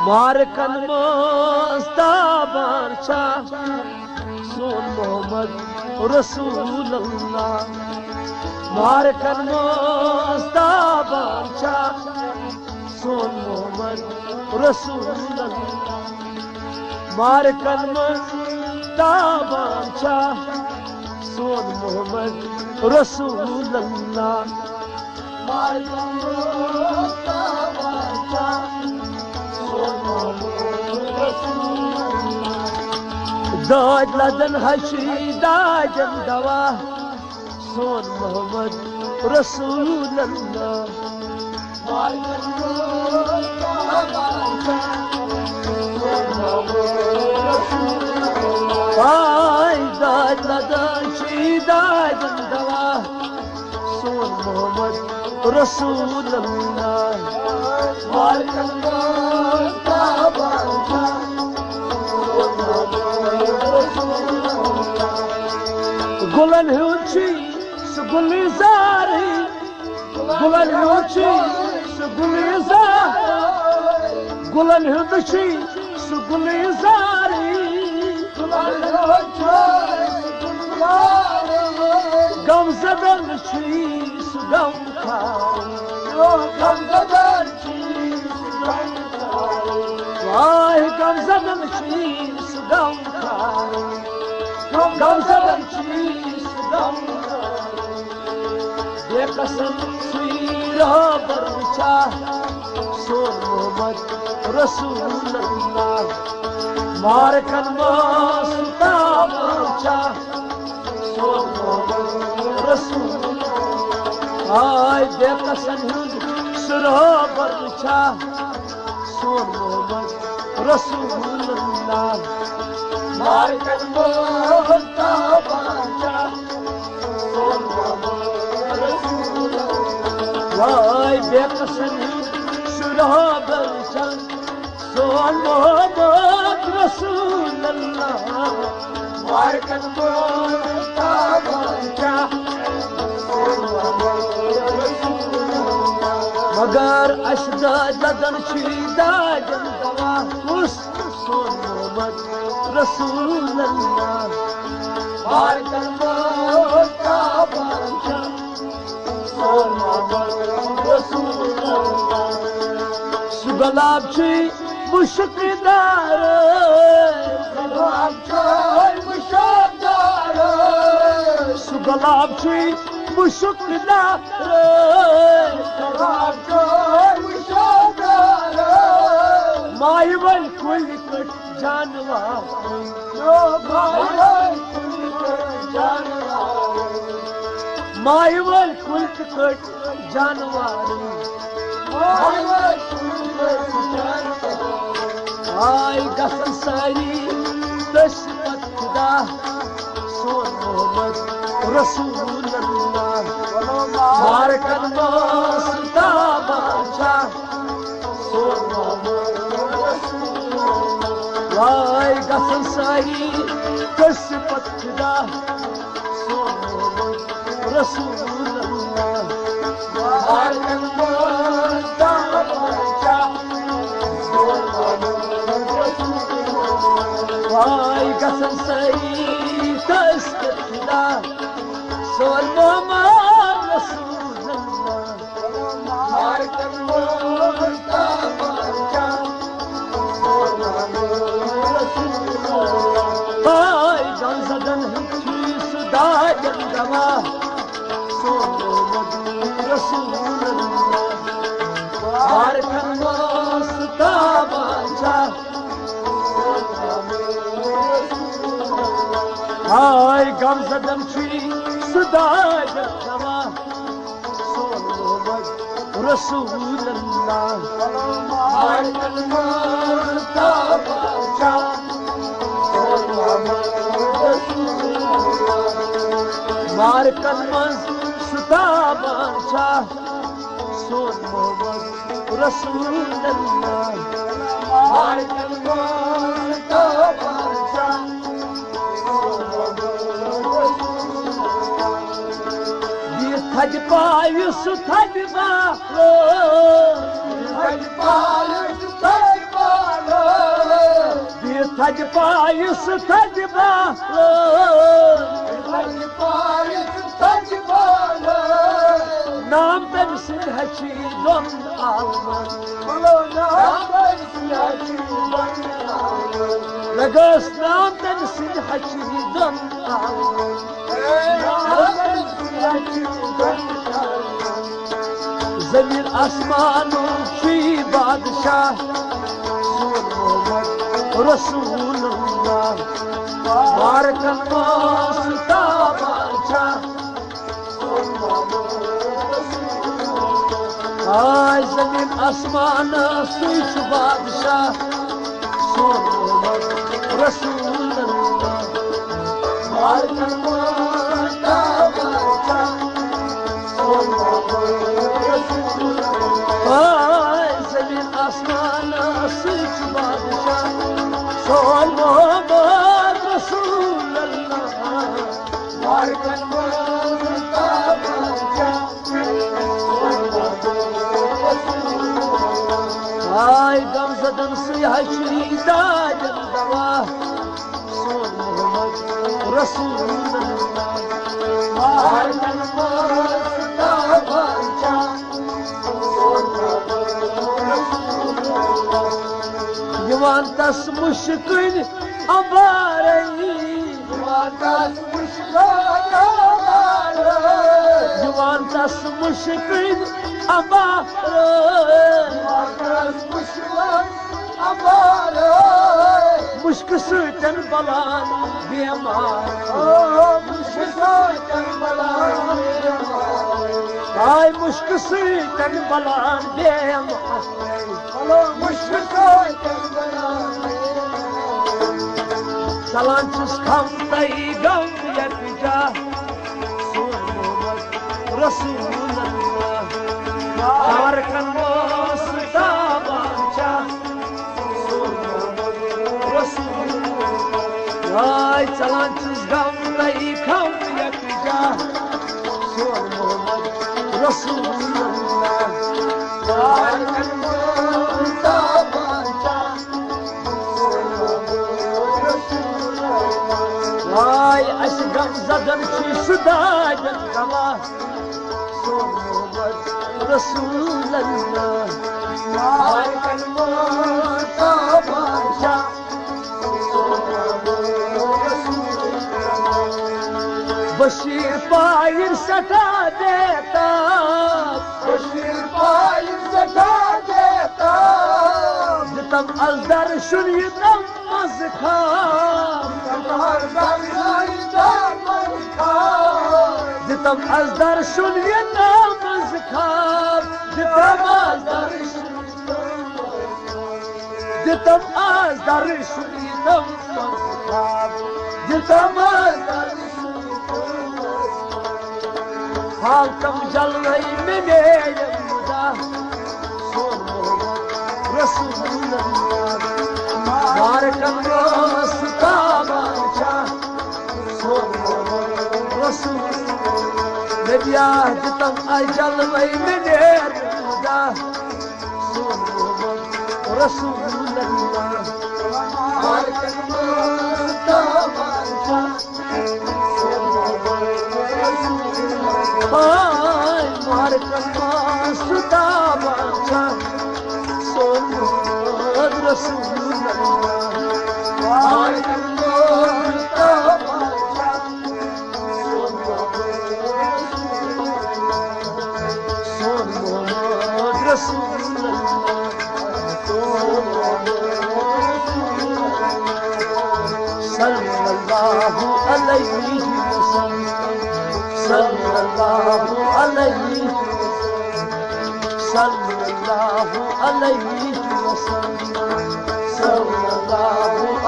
मारकन मोस्ताबान शाह सोन मोहम्मद रसूल अल्लाह मारकन मोस्ताबान शाह सोन मोहम्मद रसूल अल्लाह मारकन मोस्ताबान शाह सोन मोहम्मद रसूल अल्लाह मारकन मोस्ताबान शाह दाद लदन हशी दाजन दवा सोन मोहम्मद रसूल अल्लाह दाद लदन शी दाजन दवा सोन मोहम्मद रसूल अल्लाह गुलन हुची सुगुलिजारी गुलन हुची सुगुलिजारी गुलन हुची सुगुलिजारी गम ज़दन छी सुगम खारी गम ज़दन छी सुगम खारी वाह गम ज़दन छी सुगम खारी गम ज़दन छी सुगम खारी बेकसन सुईरा बरचा सोन मोहम्मद रसूल अल्लाह मारकन मोस्ता बरचा सोन मोहम्मद रसूल आय बेकसन हुंद सुरह बरचा सोन मोहम्मद रसूल अल्लाह मारकन मोस्ता बरचा सोन मोहम्मद रसूल अल्लाह वाय बेकसन हुंद सुरह बरचा सोन मोहम्मद रसूल अल्लाह मारकन मोस्ता बरचा मगर अशदाद लदन शीदाजन दवा उस सोन मोहम्मद रसूल अल्लाह मारकन मोस्ता बरचा सोन मोहम्मद रसूल अल्लाह सुगलाब छी मुश्किदार सुगलाब छी मुश्किदार सुगलाब छी मुश्किदार माय वल कुल कट जानवर माय वल कुल कट जानवर आय गसन सारी तशपत खुदा सोन मोहम्मद रसूल अल्लाह मारकन मोस्ता बरचा सोन मोहम्मद रसूल अल्लाह वाय गसन सारी तशपत खुदा सोन मोहम्मद रसूल अल्लाह मारकन मोस्ता बरचा सोन मोहम्मद रसूल अल्लाह वाय गसन सारी तशपत खुदा सोन मोहम्मद रसूल अल्लाह मारकन मोस्ता बरचा सोन मोहम्मद रसूल अल्लाह हाय गम ज़दन हुची सुदाजन दवा सोन मोहम्मद रसूल अल्लाह मारकन मोस्ता बरचा सोन मोहम्मद रसूल अल्लाह हाय गम ज़दन छी सुदाजन दवा सोन मोहम्मद रसूल अल्लाह मारकन मोस्ता बरचा सोन मोहम्मद रसूल अल्लाह मारकन मोस्ता बरचा सोन मोहम्मद रसूल अल्लाह मारकन मोस्ता बरचा थज पायुस थज बारो थज पायुस थज बारो पायस थज नाम तम सिंह हची दोन लगस नाम तम सिंह हची दोन जमीन आसमान की बादशाह रसूलुल्लाह बारकन वास्ता बादशाह आय जमीन आसमान सुच बादशाह रसूलुल्लाह बारकन वास्ता बादशाह आय जमीन आसमान सुच बादशाह सोल मोहम्मद रसूलुल्लाह बारकन वास्ता बादशाह आय गमज़दन सियाही दाजन दवा सोल मोहम्मद रसूलुल्लाह बारकन वास्ता बादशाह जवान तस मुश्किल अबारई जवान तस मुश्किल मुश्क सतन बलान बेमार आय मुश्क सतन बलान बेमार चलान छुस खम तई गम यकजा सोल मोहम्मद रसूलुल्लाह बारकन वास्ता बादशाह सोल मोहम्मद रसूलुल्लाह आय चलान छुस गम तई खम यकजा सोल मोहम्मद रसूलुल्लाह बारकन वास्ता बादशाह आय अस गमज़दन छी सुदाजन दवा सोल मोहम्मद रसूलुल्लाह बारकन वास्ता बादशाह बशीर पायर सटा देता तम अलदर शुरी नमज खा तम अलदर शुरी नमज खा तम अलदर शुरी नमज खा हाल तम जलवई में मुदा सोल मोहम्मद रसूलुल्लाह बारकन वास्ता बादशाह सोल मोहम्मद रसूलुल्लाह नबिया तम जलवई में मुदा सोल मोहम्मद रसूलुल्लाह बारकन वास्ता बादशाह आय बारकन वास्ता बादशाह सोल मोहम्मद रसूलुल्लाह बारकन वास्ता बादशाह सोल मोहम्मद रसूलुल्लाह सल्लल्लाहु अलैहि वसल्लम सल्लल्लाहु अलैहि वसल्लम सल्लल्लाहु